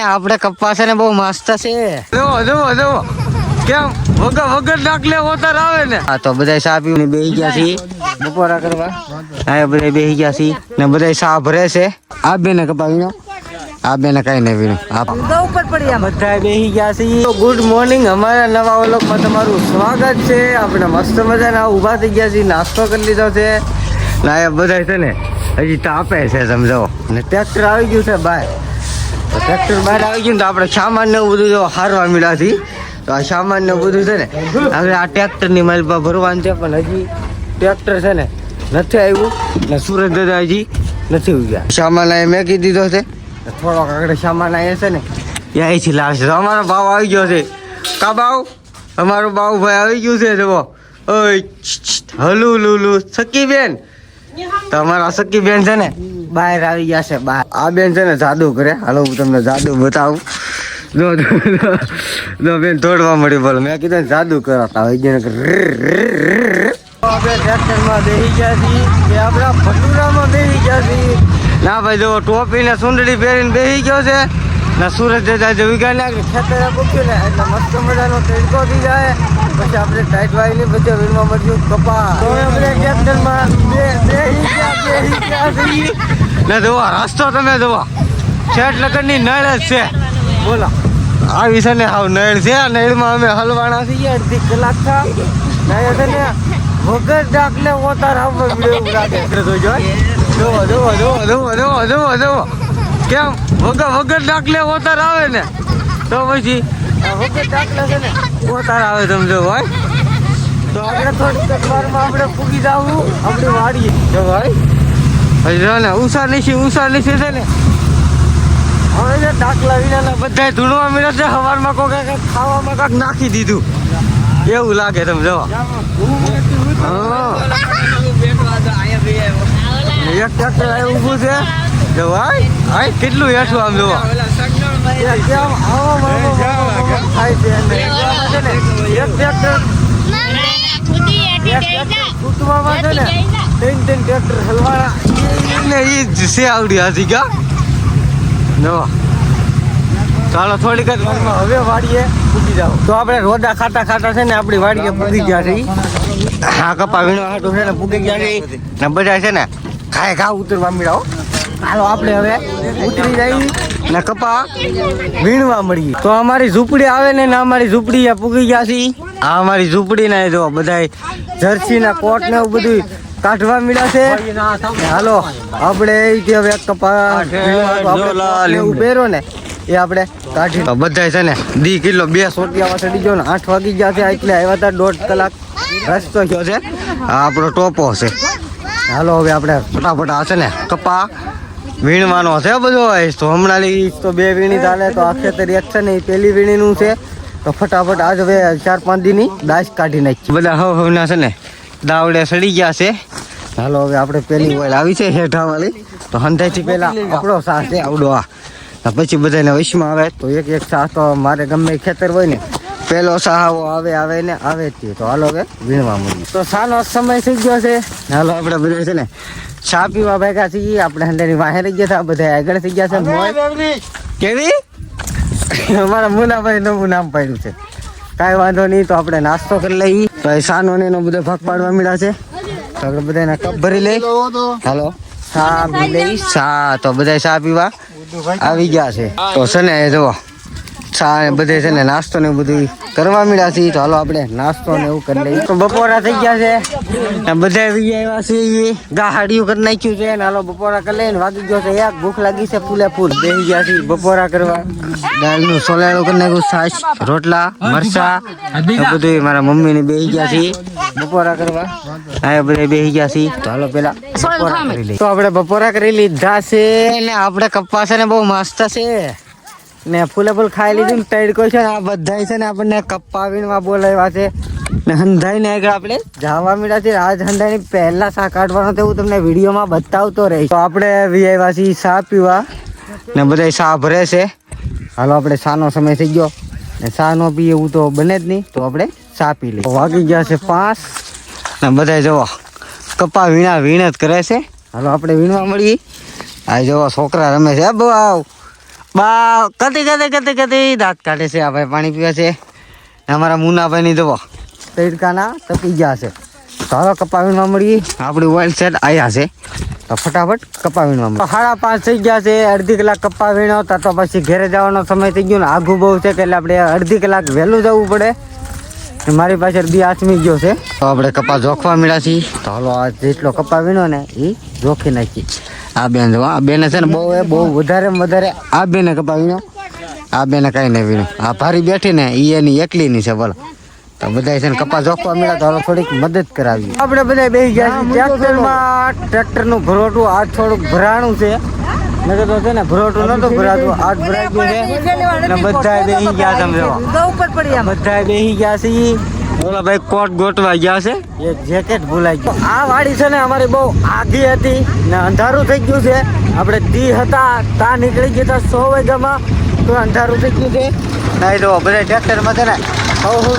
આપણે કપાસ ને બહુ મસ્ત છે. જો કેમ વગર ડાકલે ઓતર આવે ને. હા તો બધા ચા પીને બેસી ગયા છીએ બપોરા કરવા. હા બધા બેસી ગયા છીએ ને બધા ચા ભરે છે. આ બેને કપાવીનો આ બેને કઈ નહીં પીનું ઉપર પડી બધા બેસી ગયા છીએ. ગુડ મોર્નિંગ, અમારા નવા વ્લોગમાં તમારું સ્વાગત છે. આપણે મસ્ત મજાના ઊભા થઈ ગયા છીએ, નાસ્તો કરી લીધો છે. ના બધા છે ને હજી તાપે છે સમજો. ને ટ્રેક્ટર આવી ગયું છે બહાર. તો ટ્રેક્ટર બહાર આવી ગયું તો આપણે સામાન ને બધું જો હારવા મળ્યાથી. તો આ સામાન ને બધું છે ને હવે આ ટ્રેક્ટરની માલપા ભરવાનું છે, પણ હજી ટ્રેક્ટર છે ને નથી આવ્યું ને સુરત દાદા હજી નથી ઉગ્યા. સામાન અહીં મેકી દીધો છે. થોડોક આગળ સામાન આવ્યો છે ને અહીંથી લાવશે. અમારો ભાવ આવી ગયો છે. કા ભાવ? અમારો ભાવ ભાઈ આવી ગયું છે. જુઓ ઓય હલુ લુલુ સકી બેન. તો અમારા સકી બેન છે ને બહાર આવી ગયા છે. બહાર આ બેન છે ને જાદુ કરે. હાલો હું તમને જાદુ બતાવું. જો બેન દોડવા મળી. બોલો મેં કીધું ને જાદુ કરાતા હોય છે. આપણે ટ્રેક્ટરમાં બેસી ગયા છીએ. આપણા ભટુરામાં બેસી ગયા છીએ. ના ભાઈ જો ટોપી ને સુંદડી પહેરીને બેસી ગયો છે ને સુરત જતા જવિકા ને ખેતરે મૂક્યું ને એટલે મસ્ત મજાનો તડકો થઈ જાય. પછી આપણે ટાઈટ વાળી ને પછી વીણમાં મળ્યું કપા. તો આપણે ટ્રેક્ટરમાં બેસી ગયા ને જોવા રસ્તો તમે જોવા શેઠ લગનની નળ જ છે. બોલો આવી છે ને હાવ નળ છે. નળમાં અમે હલવાણા છીએ. અડધી કલાક થા છે ને વગર ડાકલે ઓતાર આવવા એવું લાગે. જોવો કેમ વગર ડાકલે ઓતાર આવે ને. તો પછી વગર ડાકલે છે ને ઓતાર આવે સમજો ભાઈ. તો આપણે થોડીક વારમાં આપણે પૂગી જવું આપણી વાડીએ. જો ભાઈ પછી ને ઉષા નીચે છે ને હવે જે ડાકલા વિનાના બધા ધૂણવા મળ્યા છે. સવારમાં કોઈ કાંઈક ખાવામાં કાંઈક નાખી દીધું એવું લાગે તમે જોવા. એક ટ્રેક્ટર ઊભું છે. જો ભાઈ આ કેટલું હેઠું આમ જોવા. એક ટ્રેક્ટર કૂટવામાં છે ને ત્રણ ટ્રેક્ટર હલવાના એ જ છે આવડી હતી કા. જો ચાલો થોડીક જ વારમાં હવે વાડીએ પૂગી જાવ. તો આપણે રોડા ખાતા છે ને આપણી વાડીએ પૂગી ગયા છે. હા કપા વીણવા હાટું છે ને પૂગી ગયા છે ને બધા છે ને ઘા ઉતરવા મળ્યા. હાલો આપણે હવે ઉતરી જઈએ ને કપા વીણવા મળીએ. તો અમારી ઝૂંપડી આવે ને અમારી ઝૂંપડી પૂગી ગયા છે. આ અમારી ઝૂંપડી ના જો બધા જર્સી ના કોટ ને એવું બધું કાઢવા મળ્યા છે. હાલો આપણે હવે કપા ઉભેરો ને એ આપણે કાઢી બધા છે ને દી કિલો 2 સોટિયામાં ચડી ગયો ને 8 વાગી ગયા છે એટલે આવ્યા હતા. 1.5 કલાક રસ્તો થયો છે. આપણો ટોપો છે. હાલો હવે આપણે ફટાફટ આ છે ને કપા વીણવાનો છે બધો. તો હમણાં તો 2 વીણી ચાલે. તો આ ખેતર એક છે ને એ પહેલી વીણીનું છે. તો ફટાફટ આજ હવે 4-5 દીની દાશ કાઢી નાખી. બધા હવના છે ને દાવડે સડી ગયા છે. હાલો હવે આપણે પેલી ઓઇલ આવી છે હેઠા વાળી. તો હંધાઈથી પહેલા આપણો સાહ છે આવડો. આ પછી બધાને વશમાં આવે તો એક સાહ તો મારે ગમે ખેતર હોય ને પેલો સાહાવો આવે ને આવે જ. તો હાલો હવે વીણવા મળીએ. તો સાનો સમય થઈ ગયો છે. હાલો આપણે બધા છે ને ચા પીવા ભેગા છીએ. આપણે હંડાની વાહે રહી ગયા હતા. બધા આગળ થઈ ગયા છે. કેવી અમારા મુનાભાઈ નવું નામ પાડ્યું છે. કાંઈ વાંધો નહીં. તો આપણે નાસ્તો કરી લઈએ. તો એ સાનો ને એનો બધો ભાગ પાડવા મળ્યા છે. તો આપણે બધાના કપ ભરી લઈ. હાલો ચા પી લઈ. ચા તો બધા ચા પીવા આવી ગયા છે. તો છે ને એ જુઓ ચા ને બધે છે ને નાસ્તો ને બધું કરવા મળ્યા છે. તો હાલો આપણે નાસ્તો ને એવું કરી લઈએ. તો બપોરા થઈ ગયા છે. બધા આવ્યા છે. ગાહાડિયું કરી નાખ્યું છે. હાલો બપોરા કરી લઈને વાગી ગયો છે 1. ભૂખ લાગી છે ફૂલે ફૂલ. બેસી ગયા છે બપોરા કરવા. દાળનું સોલાડું કરી નાખ્યું. છાશ રોટલા મરચા બધું મારા મમ્મી ને બેસી ગયા છે બપોરા કરવા. હા બધા બેસી ગયા છે. તો હાલો પેલા બપોરા કરી લઈએ. તો આપણે બપોરા કરી લીધા છે ને આપણે કપાસ ને બહુ મસ્ત છે ને ફૂલે ફૂલ ખાઈ લીધું ને તડકો છે ને. આ બધા છે ને આપણને કપ્પા વીણવા બોલાવ્યા છે ને હંધાઈ ને આગળ આપણે જવા મળ્યા છે. આજ હંધાઈ પહેલા સા કાઢવાનો તો હું તમને વિડીયોમાં બતાવતો રહીશ. તો આપણે આવ્યા છીએ ચા પીવા ને બધા ચા ભરે છે. હાલો આપણે ચાનો સમય થઈ ગયો ને ચા નો પીએ એવું તો બને જ નહીં. તો આપણે ચા પી લઈએ. વાગી ગયા છે 5 ને બધા જોવો કપા વીણ જ કરે છે. હાલો આપણે વીણવા મળીએ. આ જોવો છોકરા રમે છે. બહુ બા કતી દાંત કાઢે છે. આ ભાઈ પાણી પીવે છે. અમારા મુનાભાઈ ની જવો તડકાના તપી ગયા છે. તો હવે કપાવીમાં મળી આપણી ઓઇલ સેટ આવ્યા છે. તો ફટાફટ કપાવીમાં મળી 5:30 થઈ ગયા છે. અડધી કલાક કપાવીનો તો પછી ઘેરે જવાનો સમય થઈ ગયો ને આઘું બહુ છે એટલે આપણે અડધી કલાક વહેલું જવું પડે. મારી પાછળ બી આચમી ગયો છે. તો આપણે કપા જોખવા મળ્યા છીએ. તો હાલો આ જેટલો કપાવીનો ને એ જોખી નાખી. આ બેન જો આ બેને છે ને બહુ વધારે આ બેને કપાવીનો. આ બેને કઈ નહીં વીણું. આ ભારી બેઠી ને એ એની એકલીની છે. બોલો તો બધા છે ને કપા જોખવા મળ્યા તો થોડીક મદદ કરાવી. આપણે બધા બેસી ગયા ટ્રેક્ટરમાં. ટ્રેક્ટરનું ભરોટું આજ થોડુંક ભરાણું છે. નકર તો છે ને ભરોટું નતું ભરાતું આજ ભરાઈ ગયું છે. ને બધા બેસી ગયા તમે બધા બેસી ગયા છે. ઓલા ભાઈ કોટ ગોટવા ગયા છે. એક જેકેટ ભૂલાઈ ગયું. આ વાડી છે ને અમારી બહુ આઘી હતી ને અંધારું થઈ ગયું છે. આપણે દી હતા ત્યાં નીકળી ગયા હતા 100 વાગ્યામાં તો અંધારું થઈ ગયું છે. નહીં તો બધા ટ્રેક્ટરમાં છે ને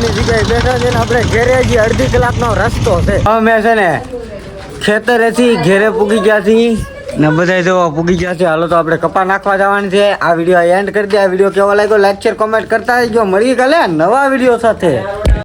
ની જગ્યાએ બેઠા છે ને આપણે ઘેરે હજી અડધી કલાકનો રસ્તો છે. અમે છે ને ખેતરેથી ઘેરે પૂગી ગયા છીએ ને બધા જો પૂગી ગયા છે. હાલો તો આપણે કપા નાખવા જવાની છે. આ વિડીયો એન્ડ કરી દે. આ વિડીયો કેવો લાગ્યો લાઈક શેર કોમેન્ટ કરતા રહેજો. મળીએ કાલે નવા વિડીયો સાથે.